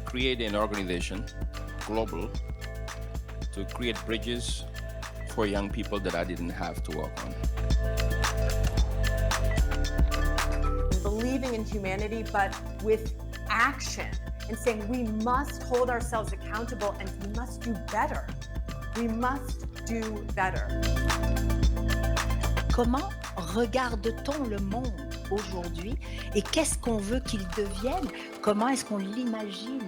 create an organization, global, to create bridges for young people that I didn't have to work on. Believing in humanity, but with action, and saying we must hold ourselves accountable and we must do better. We must do better. Comment regarde-t-on le monde aujourd'hui et qu'est-ce qu'on veut qu'il devienne? Comment est-ce qu'on l'imagine?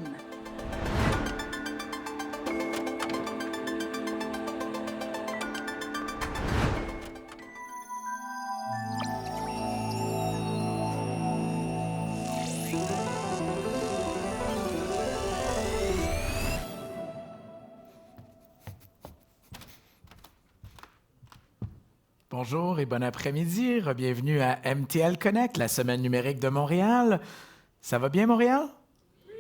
Bonjour et bon après-midi. Bienvenue à MTL Connect, la semaine numérique de Montréal. Ça va bien, Montréal? Oui!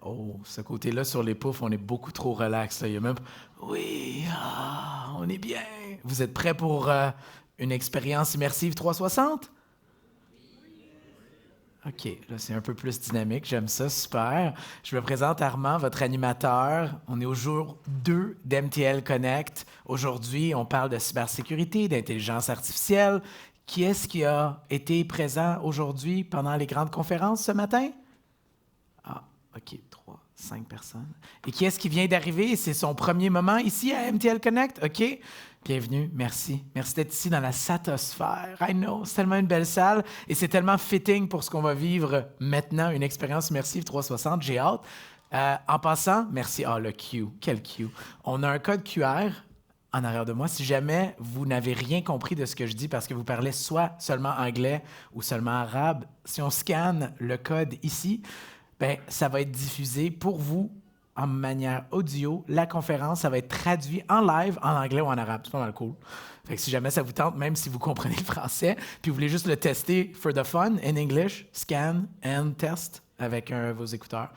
Oh, ce côté-là, sur les poufs, on est beaucoup trop relax. Là. Il y a même... Oui, on est bien. Vous êtes prêts pour une expérience immersive 360? OK, là, c'est un peu plus dynamique. J'aime ça, super. Je me présente Armand, votre animateur. On est au jour 2 d'MTL Connect. Aujourd'hui, on parle de cybersécurité, d'intelligence artificielle. Qui est-ce qui a été présent aujourd'hui pendant les grandes conférences ce matin? Ah, OK, 5 personnes. Et qui est-ce qui vient d'arriver? C'est son premier moment ici à MTL Connect? OK. Bienvenue, merci. Merci d'être ici dans la satosphère. I know, c'est tellement une belle salle et c'est tellement fitting pour ce qu'on va vivre maintenant, une expérience immersive 360. J'ai hâte. En passant, merci. Ah, le Q. Quel Q. On a un code QR en arrière de moi. Si jamais vous n'avez rien compris de ce que je dis parce que vous parlez soit seulement anglais ou seulement arabe, si on scanne le code ici, ben, ça va être diffusé pour vous en manière audio. La conférence, ça va être traduit en live, en anglais ou en arabe. C'est pas mal cool. Fait que si jamais ça vous tente, même si vous comprenez le français, puis vous voulez juste le tester for the fun, in English, scan and test avec vos écouteurs.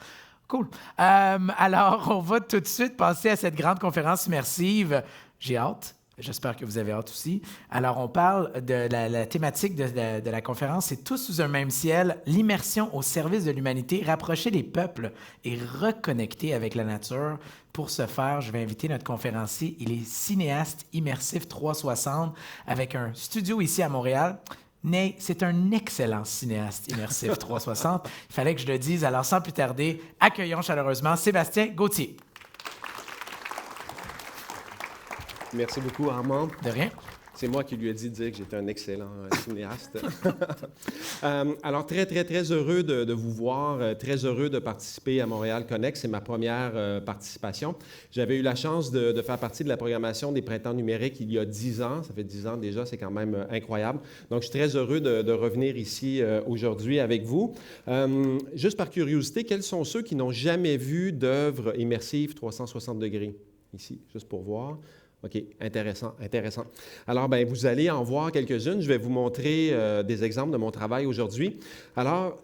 Cool. Alors, on va tout de suite passer à cette grande conférence immersive. J'ai hâte. J'espère que vous avez hâte aussi. Alors, on parle de la thématique de la conférence, c'est Tous sous un même ciel, l'immersion au service de l'humanité, rapprocher les peuples et reconnecter avec la nature. Pour ce faire, je vais inviter notre conférencier. Il est cinéaste immersif 360 avec un studio ici à Montréal. Mais c'est un excellent cinéaste immersif 360. Il fallait que je le dise. Alors, sans plus tarder, accueillons chaleureusement Sébastien Gauthier. Merci beaucoup, Armand. De rien. C'est moi qui lui ai dit de dire que j'étais un excellent cinéaste. Alors, très, très, très heureux de vous voir, très heureux de participer à Montréal Connect. C'est ma première participation. J'avais eu la chance de faire partie de la programmation des Printemps numériques il y a 10 ans. Ça fait 10 ans déjà, c'est quand même incroyable. Donc, je suis très heureux de revenir ici aujourd'hui avec vous. Juste par curiosité, quels sont ceux qui n'ont jamais vu d'œuvre immersive 360 degrés ici, juste pour voir? OK, intéressant, intéressant. Alors, bien, vous allez en voir quelques-unes. Je vais vous montrer des exemples de mon travail aujourd'hui. Alors,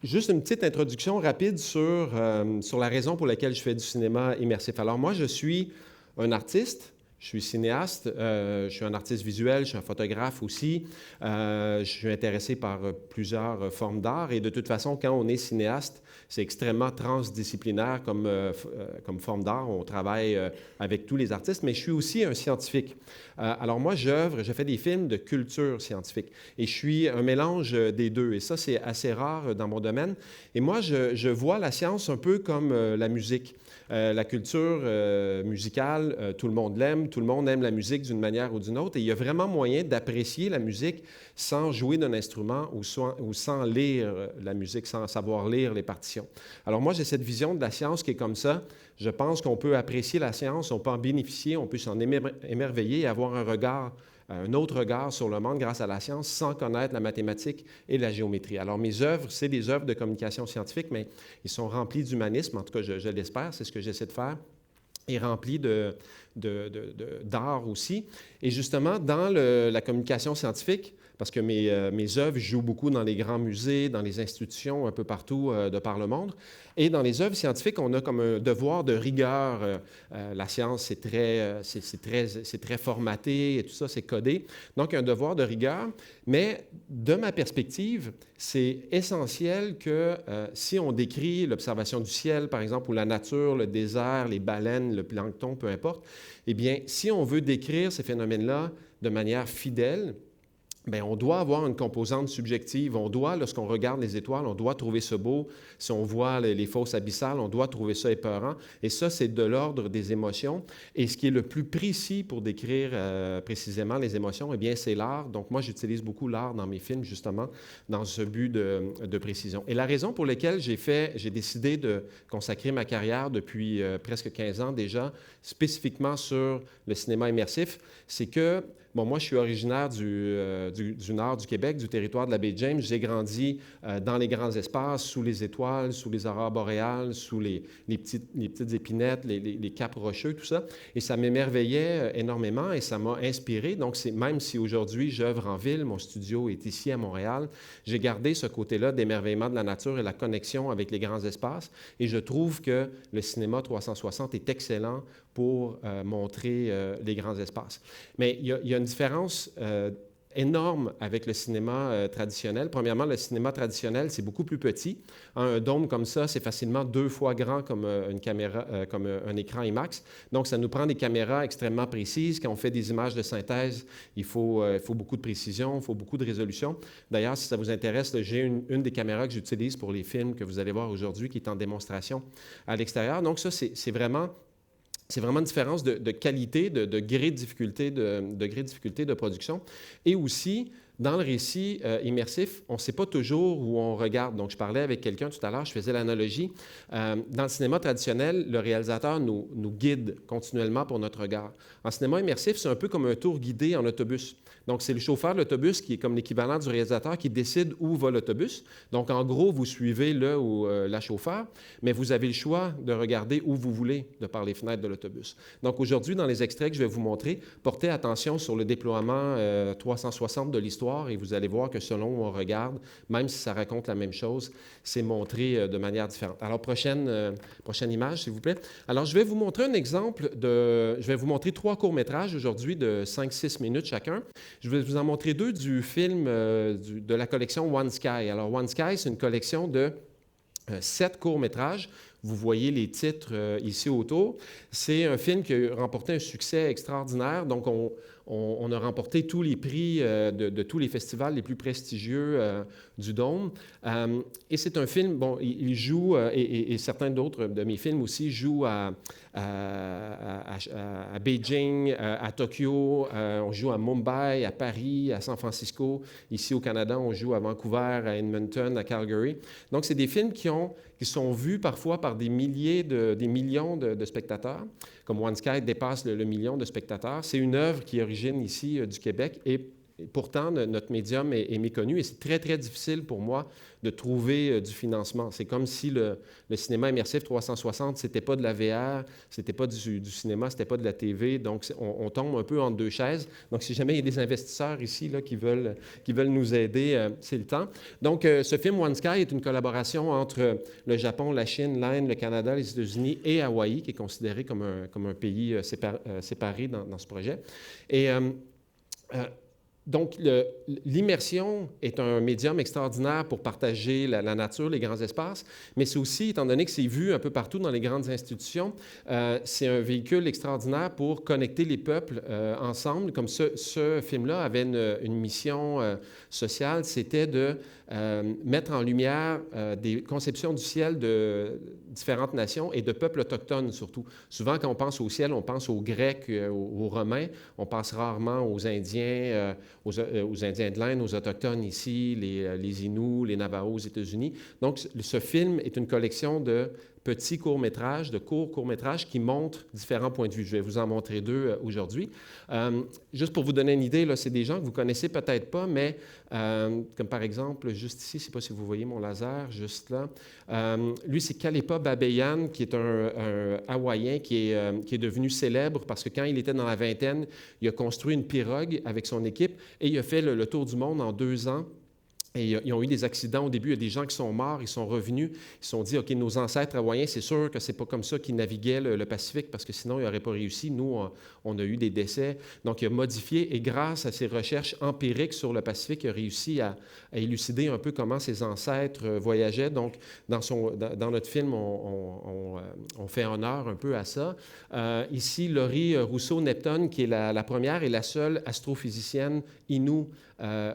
juste une petite introduction rapide sur la raison pour laquelle je fais du cinéma immersif. Alors, moi, je suis un artiste. Je suis cinéaste, je suis un artiste visuel, je suis un photographe aussi. Je suis intéressé par plusieurs formes d'art et de toute façon, quand on est cinéaste, c'est extrêmement transdisciplinaire comme forme d'art. On travaille avec tous les artistes, mais je suis aussi un scientifique. Alors moi, je fais des films de culture scientifique et je suis un mélange des deux. Et ça, c'est assez rare dans mon domaine. Et moi, je vois la science un peu comme la musique. La culture musicale, tout le monde l'aime, tout le monde aime la musique d'une manière ou d'une autre, et il y a vraiment moyen d'apprécier la musique sans jouer d'un instrument ou sans lire la musique, sans savoir lire les partitions. Alors moi, j'ai cette vision de la science qui est comme ça. Je pense qu'on peut apprécier la science, on peut en bénéficier, on peut s'en émerveiller et avoir un autre regard sur le monde grâce à la science sans connaître la mathématique et la géométrie. Alors, mes œuvres, c'est des œuvres de communication scientifique, mais ils sont remplis d'humanisme, en tout cas, je l'espère, c'est ce que j'essaie de faire, et remplis d'art aussi. Et justement, dans la communication scientifique, parce que mes œuvres jouent beaucoup dans les grands musées, dans les institutions un peu partout de par le monde. Et dans les œuvres scientifiques, on a comme un devoir de rigueur. La science, c'est très formaté et tout ça, c'est codé. Donc, un devoir de rigueur. Mais de ma perspective, c'est essentiel que si on décrit l'observation du ciel, par exemple, ou la nature, le désert, les baleines, le plancton, peu importe, eh bien, si on veut décrire ces phénomènes-là de manière fidèle, bien, on doit avoir une composante subjective. On doit, lorsqu'on regarde les étoiles, on doit trouver ça beau. Si on voit les fosses abyssales, on doit trouver ça épeurant. Et ça, c'est de l'ordre des émotions. Et ce qui est le plus précis pour décrire précisément les émotions, eh bien, c'est l'art. Donc, moi, j'utilise beaucoup l'art dans mes films, justement, dans ce but de précision. Et la raison pour laquelle j'ai décidé de consacrer ma carrière depuis presque 15 ans déjà, spécifiquement sur le cinéma immersif, c'est que bon, moi, je suis originaire du nord du Québec, du territoire de la baie James. J'ai grandi dans les grands espaces, sous les étoiles, sous les aurores boréales, sous les petites épinettes, les caps rocheux, tout ça. Et ça m'émerveillait énormément et ça m'a inspiré. Donc, même si aujourd'hui, j'œuvre en ville, mon studio est ici à Montréal, j'ai gardé ce côté-là d'émerveillement de la nature et la connexion avec les grands espaces. Et je trouve que le cinéma 360 est excellent pour montrer les grands espaces. Mais il y a une différence énorme avec le cinéma traditionnel. Premièrement, le cinéma traditionnel, c'est beaucoup plus petit. Un dôme comme ça, c'est facilement 2 fois grand comme une caméra, comme un écran IMAX. Donc, ça nous prend des caméras extrêmement précises. Quand on fait des images de synthèse, il faut beaucoup de précision, il faut beaucoup de résolution. D'ailleurs, si ça vous intéresse, j'ai une des caméras que j'utilise pour les films que vous allez voir aujourd'hui qui est en démonstration à l'extérieur. Donc, ça, c'est vraiment une différence de qualité, de degré de difficulté de production. Et aussi, dans le récit immersif, on ne sait pas toujours où on regarde. Donc, je parlais avec quelqu'un tout à l'heure, je faisais l'analogie. Dans le cinéma traditionnel, le réalisateur nous guide continuellement pour notre regard. En cinéma immersif, c'est un peu comme un tour guidé en autobus. Donc, c'est le chauffeur de l'autobus qui est comme l'équivalent du réalisateur qui décide où va l'autobus. Donc, en gros, vous suivez le ou la chauffeur, mais vous avez le choix de regarder où vous voulez de par les fenêtres de l'autobus. Donc, aujourd'hui, dans les extraits que je vais vous montrer, portez attention sur le déploiement 360 de l'histoire et vous allez voir que selon où on regarde, même si ça raconte la même chose, c'est montré de manière différente. Alors, prochaine image, s'il vous plaît. Alors, je vais vous montrer un exemple je vais vous montrer 3 courts-métrages aujourd'hui de 5-6 minutes chacun. Je vais vous en montrer 2 du film de la collection One Sky. Alors, One Sky, c'est une collection de 7 courts-métrages. Vous voyez les titres ici autour. C'est un film qui a remporté un succès extraordinaire. Donc, on a remporté tous les prix de tous les festivals les plus prestigieux du Dôme. Et c'est un film, bon, il joue, et certains d'autres de mes films aussi jouent à Beijing, à Tokyo, on joue à Mumbai, à Paris, à San Francisco. Ici au Canada, on joue à Vancouver, à Edmonton, à Calgary. Donc, c'est des films qui sont vus parfois par des millions de spectateurs. Comme One Sky dépasse le million de spectateurs. C'est une œuvre qui origine ici du Québec et pourtant, notre médium est méconnu et c'est très, très difficile pour moi de trouver du financement. C'est comme si le cinéma immersif 360, ce n'était pas de la VR, ce n'était pas du cinéma, ce n'était pas de la TV. Donc, on tombe un peu entre 2 chaises. Donc, si jamais il y a des investisseurs ici là, qui veulent nous aider, c'est le temps. Donc, ce film One Sky est une collaboration entre le Japon, la Chine, l'Inde, le Canada, les États-Unis et Hawaï, qui est considéré comme un pays séparé dans ce projet. Et donc, l'immersion est un médium extraordinaire pour partager la nature, les grands espaces, mais c'est aussi, étant donné que c'est vu un peu partout dans les grandes institutions, c'est un véhicule extraordinaire pour connecter les peuples ensemble. Comme ce film-là avait une mission sociale, c'était de mettre en lumière des conceptions du ciel de différentes nations et de peuples autochtones surtout. Souvent, quand on pense au ciel, on pense aux Grecs, aux Romains, on pense rarement aux Indiens, aux Indiens de l'Inde, aux Autochtones ici, les Inuits, les Navajos aux États-Unis. Donc, ce film est une collection de petits courts-métrages, de courts-métrages qui montrent différents points de vue. Je vais vous en montrer 2 aujourd'hui. Juste pour vous donner une idée, là, c'est des gens que vous connaissez peut-être pas, mais comme par exemple, juste ici, je ne sais pas si vous voyez mon laser, juste là. Lui, c'est Kalepa Babayan, qui est un Hawaïen qui est devenu célèbre parce que quand il était dans la vingtaine, il a construit une pirogue avec son équipe et il a fait le tour du monde en 2 ans. Et ils ont eu des accidents au début. Il y a des gens qui sont morts, ils sont revenus. Ils se sont dit, OK, nos ancêtres hawaïens, c'est sûr que c'est pas comme ça qu'ils naviguaient le Pacifique parce que sinon, ils n'auraient pas réussi. Nous, on a eu des décès. Donc, il a modifié et grâce à ses recherches empiriques sur le Pacifique, il a réussi à élucider un peu comment ses ancêtres voyageaient. Donc, dans notre film, on fait honneur un peu à ça. Ici, Laurie Rousseau-Neptune, qui est la première et la seule astrophysicienne Innu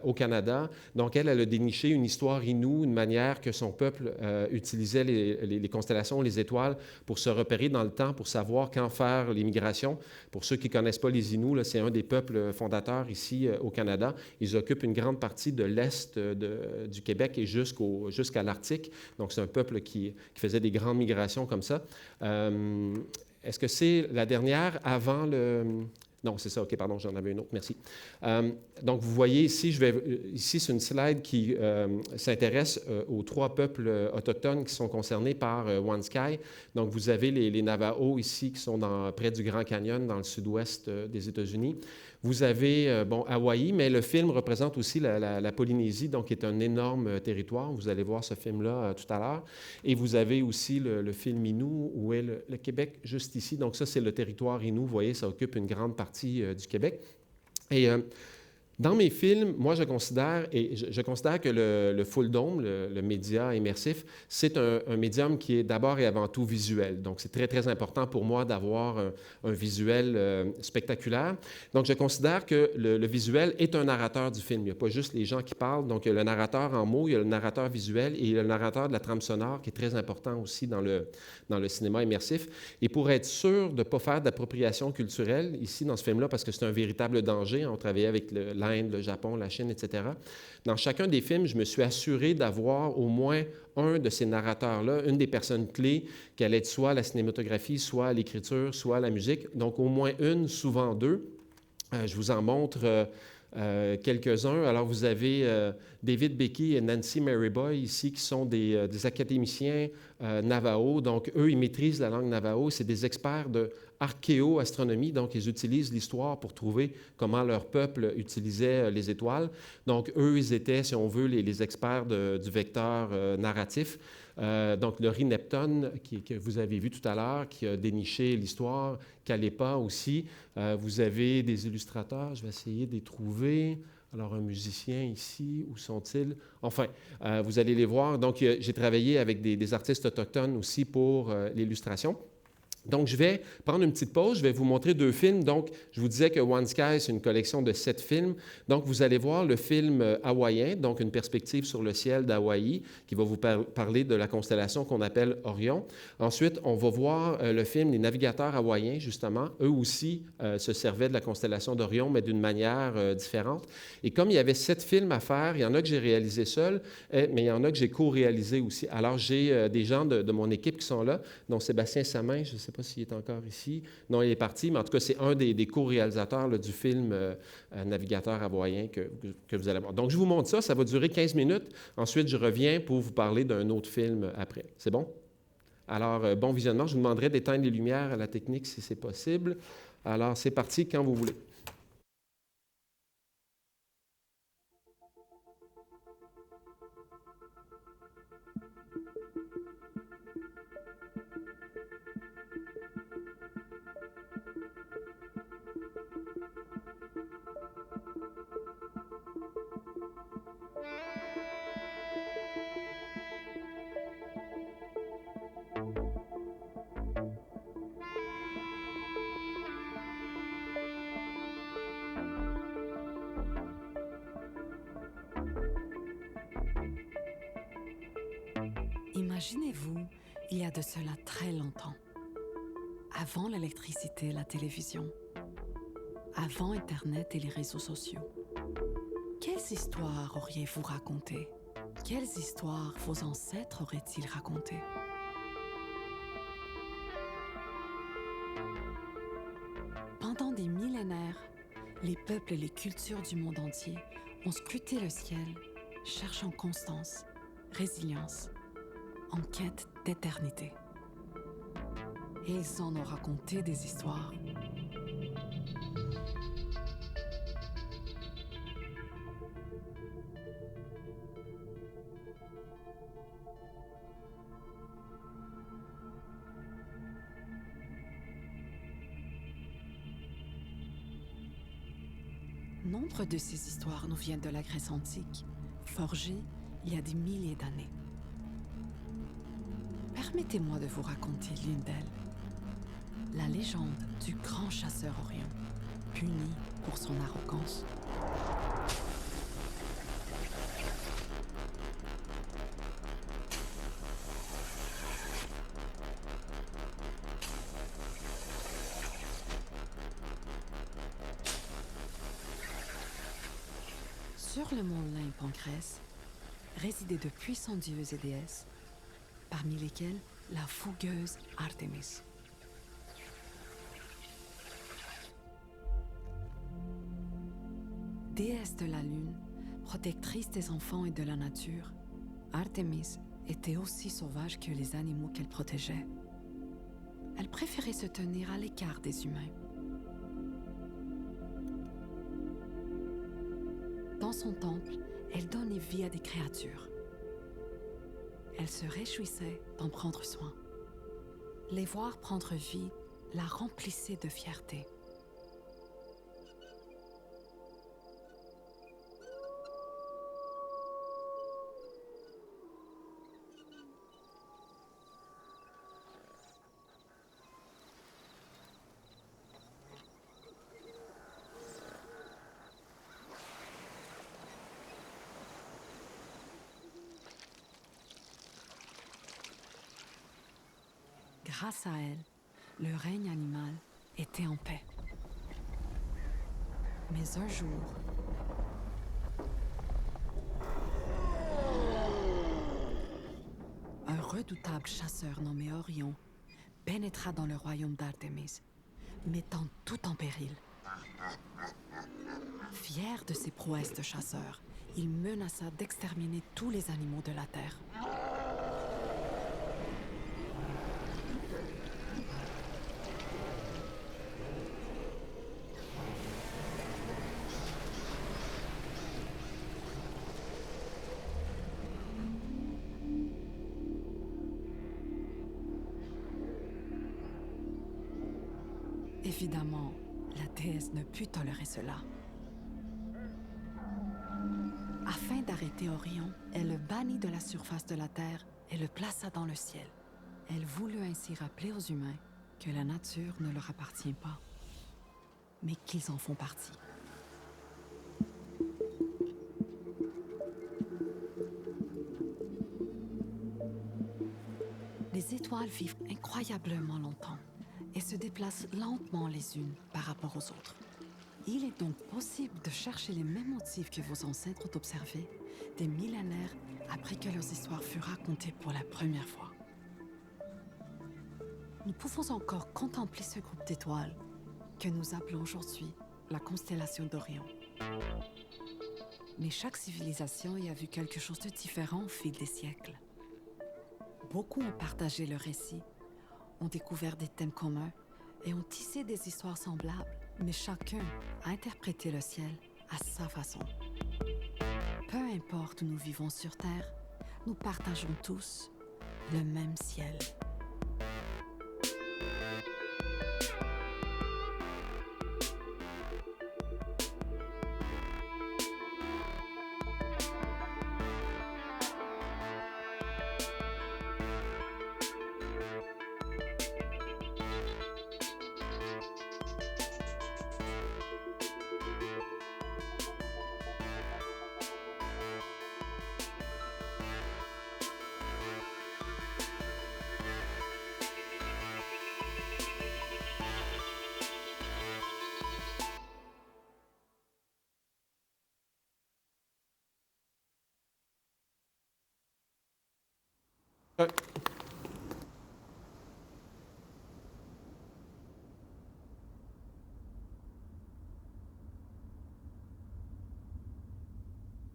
au Canada. Donc, elle a déniché une histoire Innu, une manière que son peuple utilisait les constellations, les étoiles, pour se repérer dans le temps, pour savoir quand faire les migrations. Pour ceux qui ne connaissent pas les Inuits, c'est un des peuples fondateurs ici au Canada. Ils occupent une grande partie de l'est du Québec et jusqu'à l'Arctique. Donc, c'est un peuple qui faisait des grandes migrations comme ça. Est-ce que c'est la dernière avant le... Non, c'est ça. OK, pardon, j'en avais une autre. Merci. Donc, vous voyez ici, ici, c'est une slide qui s'intéresse aux 3 peuples autochtones qui sont concernés par One Sky. Donc, vous avez les Navajos ici qui sont près du Grand Canyon, dans le sud-ouest des États-Unis. Vous avez, Hawaï, mais le film représente aussi la Polynésie, donc qui est un énorme territoire. Vous allez voir ce film-là tout à l'heure. Et vous avez aussi le film Innu, où est le Québec, juste ici. Donc ça, c'est le territoire Innu. Vous voyez, ça occupe une grande partie du Québec. Et dans mes films, moi, je considère que le Full Dome, le média immersif, c'est un médium qui est d'abord et avant tout visuel. Donc, c'est très, très important pour moi d'avoir un visuel spectaculaire. Donc, je considère que le visuel est un narrateur du film. Il n'y a pas juste les gens qui parlent. Donc, il y a le narrateur en mots, il y a le narrateur visuel et il y a le narrateur de la trame sonore qui est très important aussi dans le cinéma immersif. Et pour être sûr de ne pas faire d'appropriation culturelle ici dans ce film-là, parce que c'est un véritable danger, on travaillait avec l'Inde, le Japon, la Chine, etc. Dans chacun des films, je me suis assuré d'avoir au moins un de ces narrateurs-là, une des personnes clés, qui allait être soit la cinématographie, soit l'écriture, soit la musique. Donc, au moins une, souvent 2. Je vous en montre quelques-uns. Alors, vous avez David Becky et Nancy Maryboy ici, qui sont des académiciens Navajo. Donc, eux, ils maîtrisent la langue Navajo. C'est des experts de archéo-astronomie. Donc, ils utilisent l'histoire pour trouver comment leur peuple utilisait les étoiles. Donc, eux, ils étaient, si on veut, les experts du vecteur narratif. Donc, Laurie Neptune, que vous avez vu tout à l'heure, qui a déniché l'histoire, Kalepa aussi. Vous avez des illustrateurs, je vais essayer de les trouver. Alors, un musicien ici, où sont-ils? Enfin, vous allez les voir. Donc, j'ai travaillé avec des artistes autochtones aussi pour l'illustration. Donc, je vais prendre une petite pause. Je vais vous montrer 2 films. Donc, je vous disais que One Sky, c'est une collection de 7 films. Donc, vous allez voir le film hawaïen, donc une perspective sur le ciel d'Hawaï, qui va vous parler de la constellation qu'on appelle Orion. Ensuite, on va voir le film Les Navigateurs hawaïens, justement. Eux aussi se servaient de la constellation d'Orion, mais d'une manière différente. Et comme il y avait 7 films à faire, il y en a que j'ai réalisés seul, mais il y en a que j'ai co-réalisés aussi. Alors, j'ai des gens de mon équipe qui sont là, dont Sébastien Samin, je ne sais pas s'il est encore ici. Non, il est parti, mais en tout cas, c'est un des co-réalisateurs du film Navigateur hawaïen que vous allez voir. Donc, je vous montre ça. Ça va durer 15 minutes. Ensuite, je reviens pour vous parler d'un autre film après. C'est bon? Alors, bon visionnement. Je vous demanderai d'éteindre les lumières à la technique si c'est possible. Alors, c'est parti quand vous voulez. Imaginez-vous, il y a de cela très longtemps, avant l'électricité et la télévision, avant Internet et les réseaux sociaux. Quelles histoires auriez-vous racontées? Quelles histoires vos ancêtres auraient-ils racontées? Pendant des millénaires, les peuples et les cultures du monde entier ont scruté le ciel, cherchant constance, résilience, en quête d'éternité. Et ils en ont raconté des histoires. nombre de ces histoires nous viennent de la Grèce antique, forgées il y a des milliers d'années. Permettez-moi de vous raconter l'une d'elles. La légende du grand chasseur Orion, puni pour son arrogance. Sur le mont Olympe en Grèce, résidaient de puissants dieux et déesses, parmi lesquels la fougueuse Artémis. Déesse de la lune, protectrice des enfants et de la nature, Artémis était aussi sauvage que les animaux qu'elle protégeait. Elle préférait se tenir à l'écart des humains. Dans son temple, elle donnait vie à des créatures. Elle se réjouissait d'en prendre soin. Les voir prendre vie la remplissait de fierté. Grâce à elle, le règne animal était en paix. Mais un jour, un redoutable chasseur nommé Orion pénétra dans le royaume d'Artémis, mettant tout en péril. Fier de ses prouesses de chasseur, il menaça d'exterminer tous les animaux de la terre. Évidemment, la déesse ne put tolérer cela. Afin d'arrêter Orion, elle le bannit de la surface de la terre et le plaça dans le ciel. Elle voulut ainsi rappeler aux humains que la nature ne leur appartient pas, mais qu'ils en font partie. Les étoiles vivent incroyablement longtemps et se déplacent lentement les unes par rapport aux autres. Il est donc possible de chercher les mêmes motifs que vos ancêtres ont observés des millénaires après que leurs histoires furent racontées pour la première fois. Nous pouvons encore contempler ce groupe d'étoiles que nous appelons aujourd'hui la constellation d'Orion. Mais chaque civilisation y a vu quelque chose de différent au fil des siècles. Beaucoup ont partagé leurs récits, ont découvert des thèmes communs et ont tissé des histoires semblables, mais chacun a interprété le ciel à sa façon. Peu importe où nous vivons sur Terre, nous partageons tous le même ciel.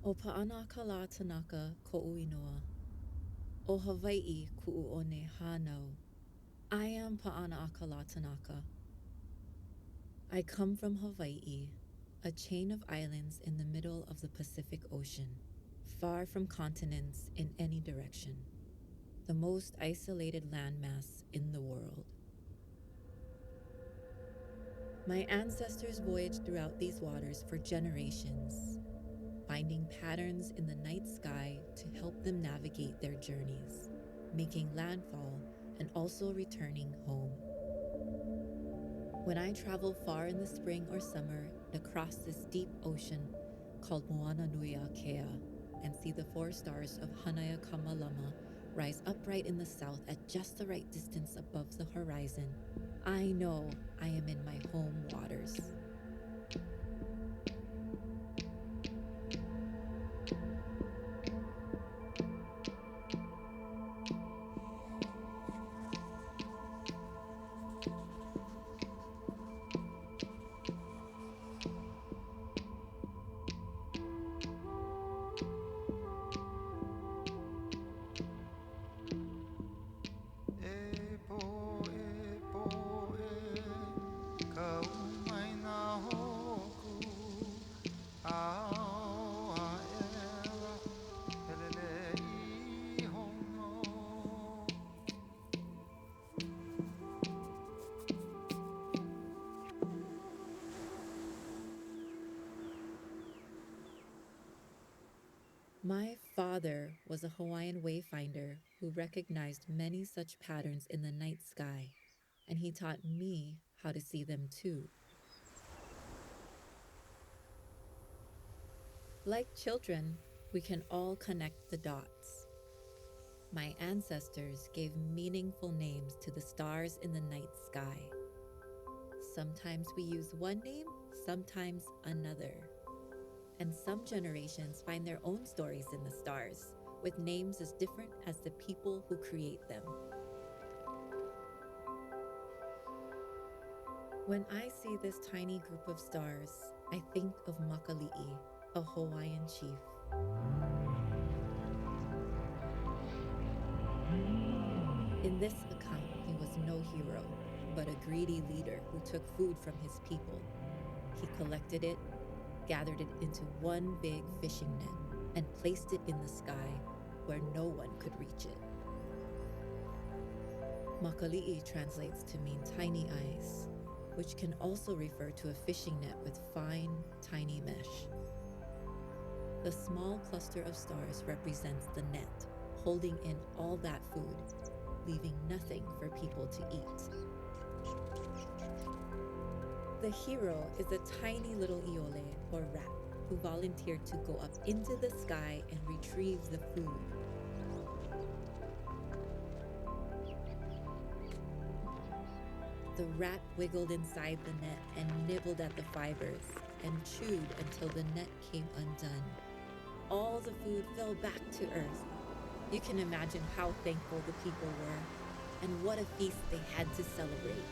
O Pa'anakala Tanaka Ko'uinoa. O Hawaii Ku'uone Hanau. I am Pa'anakala Tanaka. I come from Hawaii, a chain of islands in the middle of the Pacific Ocean, far from continents in any direction, the most isolated landmass in the world. My ancestors voyaged throughout these waters for generations, finding patterns in the night sky to help them navigate their journeys, making landfall and also returning home. When I travel far in the spring or summer across this deep ocean called Moana Nui Akea and see the 4 stars of Hanaya Kamalama rise upright in the south at just the right distance above the horizon, I know I am in my home waters. My father was a Hawaiian wayfinder who recognized many such patterns in the night sky, and he taught me how to see them too. Like children, we can all connect the dots. My ancestors gave meaningful names to the stars in the night sky. Sometimes we use one name, sometimes another. And some generations find their own stories in the stars, with names as different as the people who create them. When I see this tiny group of stars, I think of Makali'i, a Hawaiian chief. In this account, he was no hero, but a greedy leader who took food from his people. He collected it, gathered it into one big fishing net, and placed it in the sky where no one could reach it. Makali'i translates to mean tiny eyes, which can also refer to a fishing net with fine, tiny mesh. The small cluster of stars represents the net, holding in all that food, leaving nothing for people to eat. The hero is a tiny little iole, or rat, who volunteered to go up into the sky and retrieve the food. The rat wiggled inside the net and nibbled at the fibers and chewed until the net came undone. All the food fell back to earth. You can imagine how thankful the people were and what a feast they had to celebrate.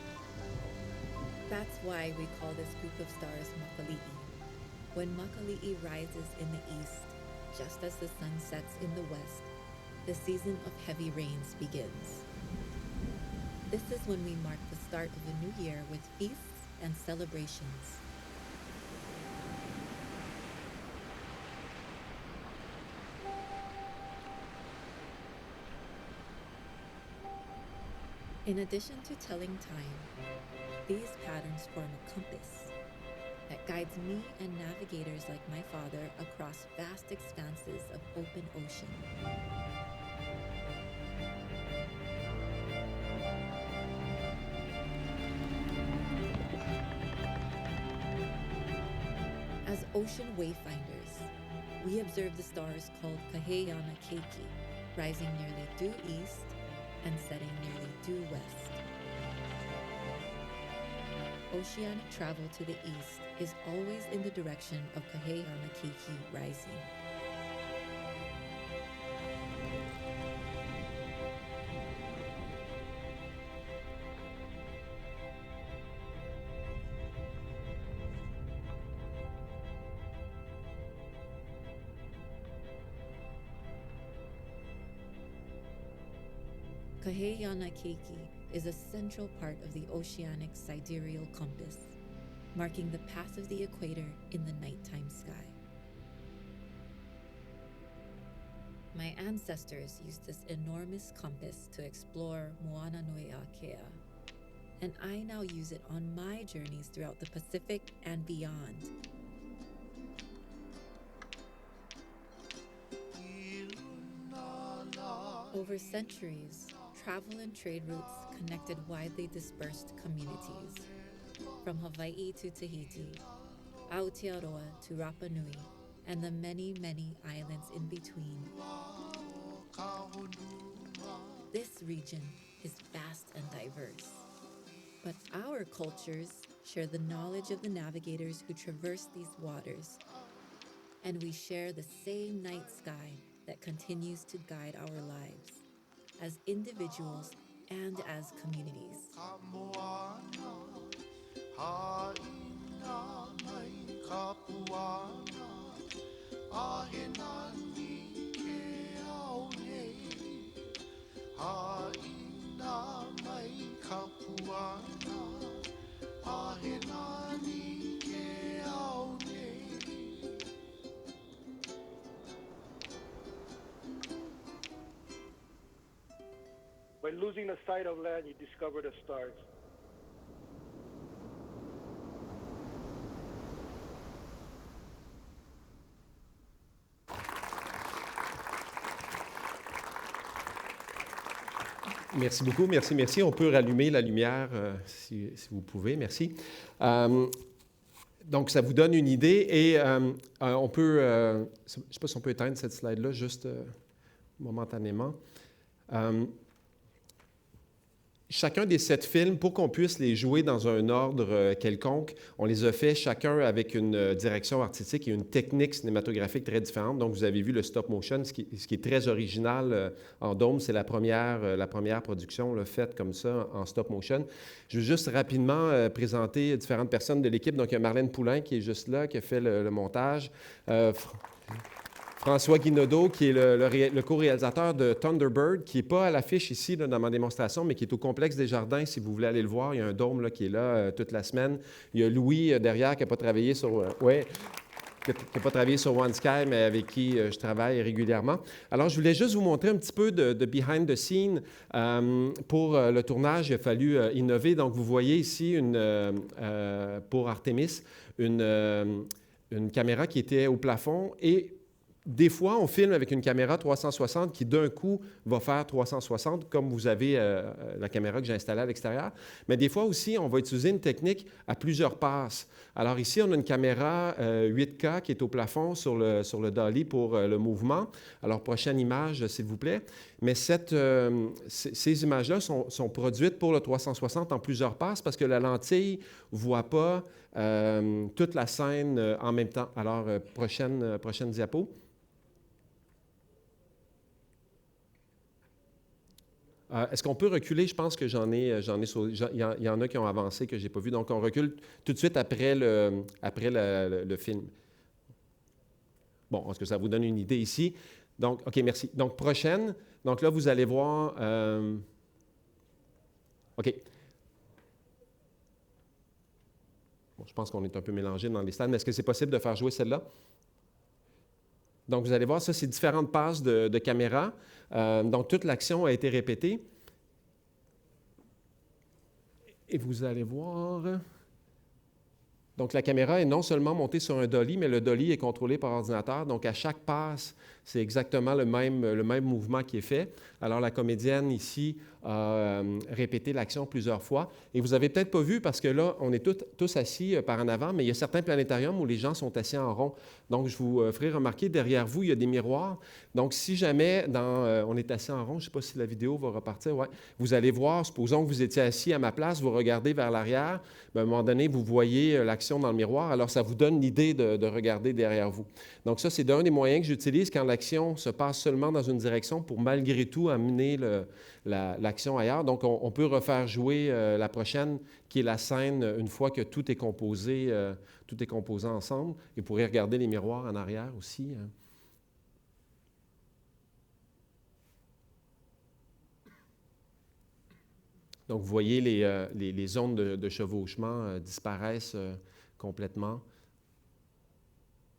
That's why we call this group of stars Makali'i. When Makali'i rises in the east, just as the sun sets in the west, the season of heavy rains begins. This is when we mark the start of a new year with feasts and celebrations. In addition to telling time, these patterns form a compass that guides me and navigators like my father across vast expanses of open ocean. As ocean wayfinders, we observe the stars called Kaheana Keiki, rising nearly due east and setting nearly due west. Oceanic travel to the east is always in the direction of Kaheana Keiki rising. Kaheana Keiki is a central part of the oceanic sidereal compass, marking the path of the equator in the nighttime sky. My ancestors used this enormous compass to explore Moana Nui Akea, and I now use it on my journeys throughout the Pacific and beyond. Over centuries, travel and trade routes connected widely dispersed communities. From Hawaii to Tahiti, Aotearoa to Rapa Nui, and the many, many islands in between. This region is vast and diverse, but our cultures share the knowledge of the navigators who traverse these waters, and we share the same night sky that continues to guide our lives as individuals and as communities. By losing the sight of land, you discover the stars. Merci beaucoup, merci. On peut rallumer la lumière si vous pouvez, merci. Donc, ça vous donne une idée et on peut, je ne sais pas si on peut éteindre cette slide-là juste momentanément. Chacun des 7 films, pour qu'on puisse les jouer dans un ordre quelconque, on les a fait chacun avec une direction artistique et une technique cinématographique très différente. Donc, vous avez vu le stop motion, ce qui est très original en Dôme, c'est la première production là, faite comme ça en stop motion. Je veux juste rapidement présenter différentes personnes de l'équipe. Donc, il y a Marlène Poulain qui est juste là, qui a fait le montage. François Guinaudot, qui est le co-réalisateur de Thunderbird, qui n'est pas à l'affiche ici là, dans ma démonstration, mais qui est au Complexe des Jardins, si vous voulez aller le voir. Il y a un dôme là, qui est là toute la semaine. Il y a Louis derrière qui n'a pas travaillé sur... qui n'a pas travaillé sur One Sky, mais avec qui je travaille régulièrement. Alors, je voulais juste vous montrer un petit peu de behind the scene. Pour le tournage, il a fallu innover. Donc, vous voyez ici, pour Artemis, une caméra qui était au plafond et des fois, on filme avec une caméra 360 qui, d'un coup, va faire 360, comme vous avez la caméra que j'ai installée à l'extérieur. Mais des fois aussi, on va utiliser une technique à plusieurs passes. Alors ici, on a une caméra 8K qui est au plafond sur le dolly pour le mouvement. Alors, prochaine image, s'il vous plaît. Mais ces images-là sont produites pour le 360 en plusieurs passes parce que la lentille ne voit pas toute la scène en même temps. Alors, prochaine diapo. Est-ce qu'on peut reculer? Je pense que il y en a qui ont avancé que je n'ai pas vu. Donc, on recule tout de suite après le film. Bon, est-ce que ça vous donne une idée ici? Donc, OK, merci. Donc, prochaine. Donc là, vous allez voir... OK. Bon, je pense qu'on est un peu mélangé dans les stades, mais est-ce que c'est possible de faire jouer celle-là? Donc, vous allez voir, ça, c'est différentes passes de caméra. Donc, toute l'action a été répétée. Et vous allez voir... Donc, la caméra est non seulement montée sur un dolly, mais le dolly est contrôlé par ordinateur. Donc, à chaque passe, c'est exactement le même mouvement qui est fait. Alors, la comédienne ici a répété l'action plusieurs fois. Et vous n'avez peut-être pas vu parce que là, on est tous assis par en avant, mais il y a certains planétariums où les gens sont assis en rond. Donc, je vous ferai remarquer, derrière vous, il y a des miroirs. Donc, si jamais on est assis en rond, je ne sais pas si la vidéo va repartir, ouais, vous allez voir, supposons que vous étiez assis à ma place, vous regardez vers l'arrière, à un moment donné, vous voyez l'action dans le miroir, alors ça vous donne l'idée de regarder derrière vous. Donc, ça, c'est un des moyens que j'utilise quand l'action se passe seulement dans une direction pour malgré tout amener l'action ailleurs. Donc, on peut refaire jouer la prochaine, qui est la scène une fois que tout est composé ensemble. Et vous pourrez regarder les miroirs en arrière aussi. Donc, vous voyez les zones de chevauchement disparaissent complètement.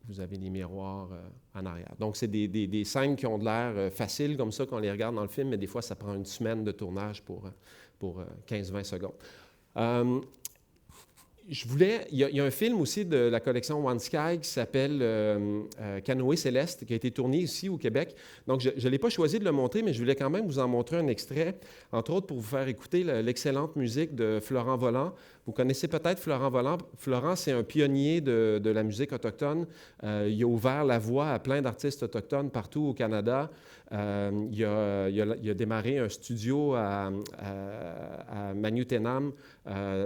Vous avez les miroirs en arrière. Donc, c'est des scènes qui ont de l'air faciles comme ça quand on les regarde dans le film, mais des fois, ça prend une semaine de tournage pour 15-20 secondes. Il y a un film aussi de la collection One Sky qui s'appelle Canoë Céleste, qui a été tourné ici au Québec. Donc, je ne l'ai pas choisi de le montrer, mais je voulais quand même vous en montrer un extrait, entre autres pour vous faire écouter l'excellente musique de Florent Volant. Vous connaissez peut-être Florent Volant. Florent, c'est un pionnier de la musique autochtone. Il a ouvert la voie à plein d'artistes autochtones partout au Canada. Il a démarré un studio à Manutenam,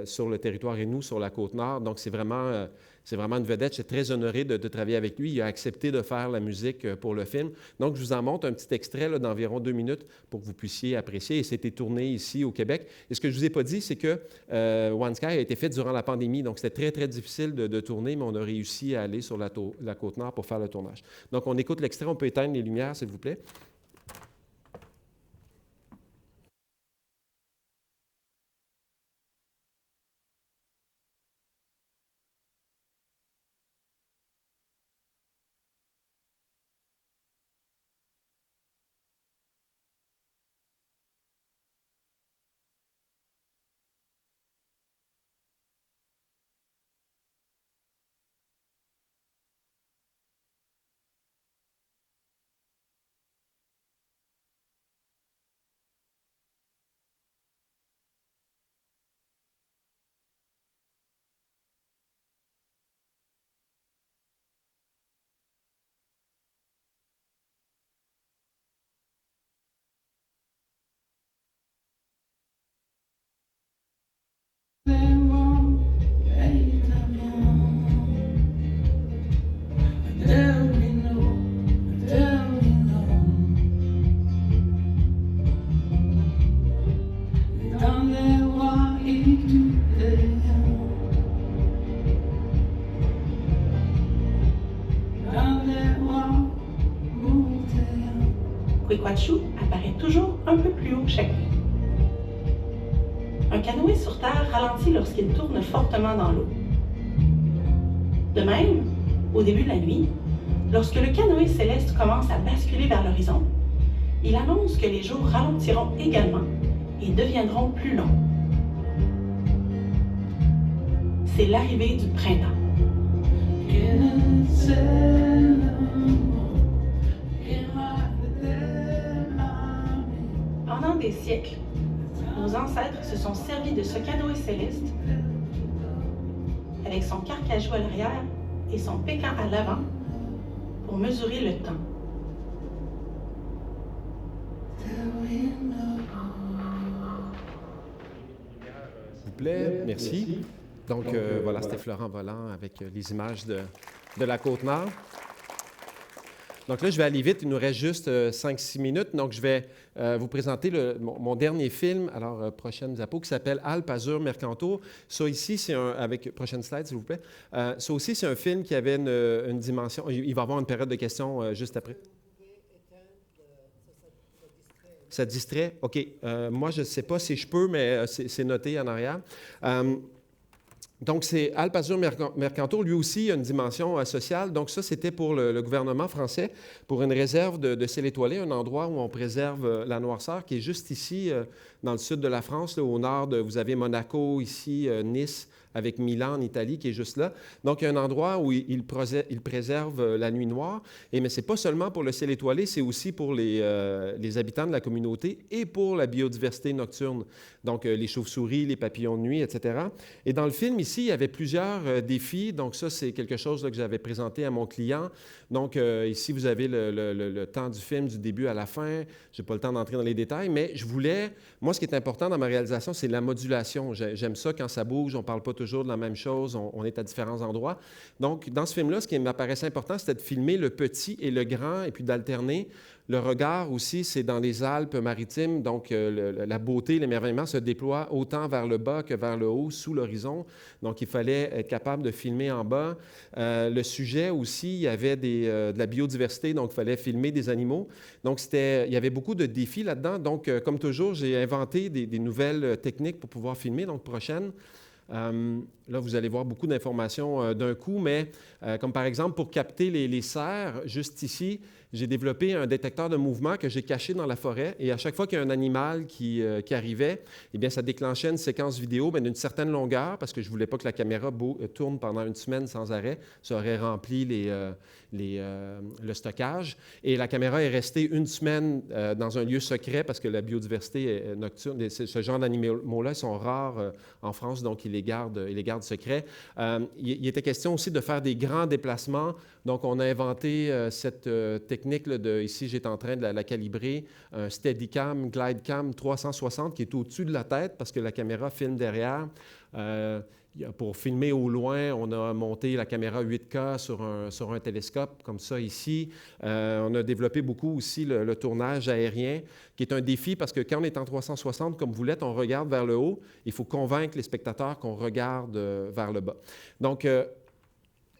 sur le territoire Innu, sur la Côte-Nord. Donc, c'est vraiment une vedette. Je suis très honoré de travailler avec lui. Il a accepté de faire la musique pour le film. Donc, je vous en montre un petit extrait là, d'environ 2 minutes pour que vous puissiez apprécier. Et c'était tourné ici au Québec. Et ce que je ne vous ai pas dit, c'est que One Sky a été fait durant la pandémie. Donc, c'était très, très difficile de tourner, mais on a réussi à aller sur la Côte-Nord pour faire le tournage. Donc, on écoute l'extrait. On peut éteindre les lumières, s'il vous plaît. Quequachu apparaît toujours un peu plus haut chaque nuit. Un canoë sur Terre ralentit lorsqu'il tourne fortement dans l'eau. De même, au début de la nuit, lorsque le canoë céleste commence à basculer vers l'horizon, il annonce que les jours ralentiront également et deviendront plus longs. C'est l'arrivée du printemps. Pendant des siècles, nos ancêtres se sont servis de ce canoë céleste avec son carcajou à l'arrière et son pécan à l'avant pour mesurer le temps. S'il vous plaît, merci. Donc, voilà, c'était Florent Volant avec les images de la Côte-Nord. Donc là, je vais aller vite. Il nous reste juste 5-6 minutes. Donc, je vais vous présenter mon dernier film, alors prochaine diapo, qui s'appelle Alpes Azur Mercantour. Ça ici, c'est avec prochaine slide, s'il vous plaît. Ça aussi, c'est un film qui avait une dimension. Il va y avoir une période de questions juste après. Ça distrait? OK. Moi, je ne sais pas si je peux, mais c'est noté en arrière. Donc, c'est Alpes Azur Mercantour. Lui aussi, il a une dimension sociale. Donc, ça, c'était pour le gouvernement français, pour une réserve de ciel étoilé, un endroit où on préserve la noirceur, qui est juste ici, dans le sud de la France, là, au nord. Vous avez Monaco, ici, Nice, avec Milan en Italie, qui est juste là. Donc, il y a un endroit où il préserve la nuit noire. Mais ce n'est pas seulement pour le ciel étoilé, c'est aussi pour les habitants de la communauté et pour la biodiversité nocturne. Donc, les chauves-souris, les papillons de nuit, etc. Et dans le film, ici, il y avait plusieurs défis. Donc, ça, c'est quelque chose là, que j'avais présenté à mon client. Donc, ici, vous avez le temps du film, du début à la fin. Je n'ai pas le temps d'entrer dans les détails, mais moi, ce qui est important dans ma réalisation, c'est la modulation. J'aime ça quand ça bouge, on ne parle pas toujours de la même chose, on est à différents endroits. Donc, dans ce film-là, ce qui m'apparaissait important, c'était de filmer le petit et le grand, et puis d'alterner. Le regard aussi, c'est dans les Alpes-Maritimes, donc la beauté, l'émerveillement se déploie autant vers le bas que vers le haut, sous l'horizon. Donc, il fallait être capable de filmer en bas. Le sujet aussi, il y avait de la biodiversité, donc il fallait filmer des animaux. Donc, il y avait beaucoup de défis là-dedans. Donc, comme toujours, j'ai inventé des nouvelles techniques pour pouvoir filmer. Donc, prochaine. Là, vous allez voir beaucoup d'informations d'un coup, mais comme par exemple, pour capter les cerfs, juste ici, j'ai développé un détecteur de mouvement que j'ai caché dans la forêt. Et à chaque fois qu'il y a un animal qui arrivait, eh bien, ça déclenchait une séquence vidéo d'une certaine longueur, parce que je ne voulais pas que la caméra tourne pendant une semaine sans arrêt. Ça aurait rempli le stockage. Et la caméra est restée une semaine dans un lieu secret, parce que la biodiversité est nocturne. Ce genre d'animaux-là sont rares en France, donc ils les gardent secrets. Il était question aussi de faire des grands déplacements. Donc, on a inventé cette technique ici, j'étais en train de la calibrer, un Steadicam, GlideCam 360 qui est au-dessus de la tête parce que la caméra filme derrière. Pour filmer au loin, on a monté la caméra 8K sur un télescope, comme ça ici. On a développé beaucoup aussi le tournage aérien, qui est un défi parce que quand on est en 360, comme vous l'êtes, on regarde vers le haut. Il faut convaincre les spectateurs qu'on regarde vers le bas. Donc,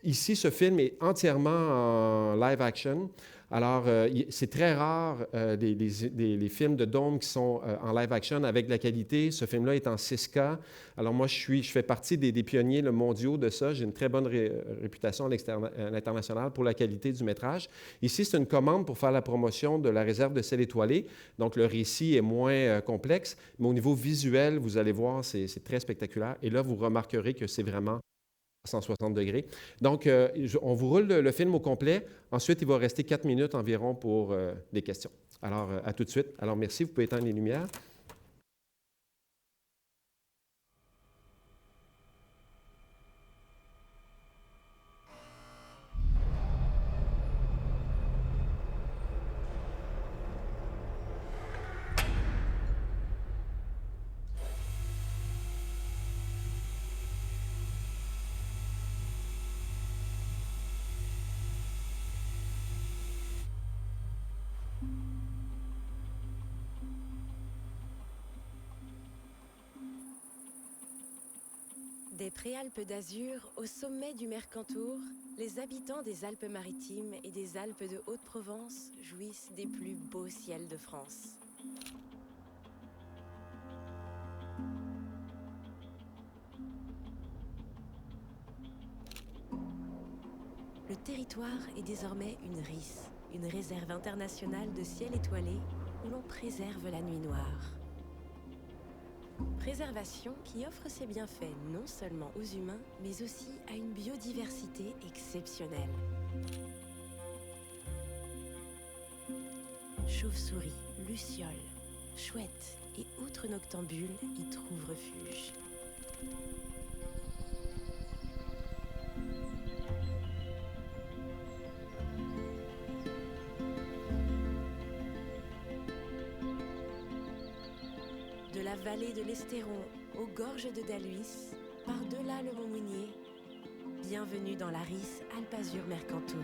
ici, ce film est entièrement en live action. Alors, c'est très rare les films de dôme qui sont en live action avec de la qualité. Ce film-là est en 6K. Alors, moi, je fais partie des pionniers mondiaux de ça. J'ai une très bonne réputation à l'international pour la qualité du métrage. Ici, c'est une commande pour faire la promotion de la réserve de sel étoilé. Donc, le récit est moins complexe, mais au niveau visuel, vous allez voir, c'est très spectaculaire. Et là, vous remarquerez que c'est vraiment 160 degrés. Donc, on vous roule le film au complet. Ensuite, il va rester 4 minutes environ pour des questions. Alors, à tout de suite. Alors, merci. Vous pouvez éteindre les lumières. Des préalpes d'Azur au sommet du Mercantour, les habitants des Alpes-Maritimes et des Alpes de Haute-Provence jouissent des plus beaux ciels de France. Le territoire est désormais une RIS, une réserve internationale de ciel étoilé où l'on préserve la nuit noire. Préservation qui offre ses bienfaits non seulement aux humains, mais aussi à une biodiversité exceptionnelle. Chauves-souris, lucioles, chouettes et autres noctambules y trouvent refuge. De la vallée de l'Estéron aux gorges de Daluis, par-delà le Mont Mounier, bienvenue dans la RIS Alpes-Azur Mercantour.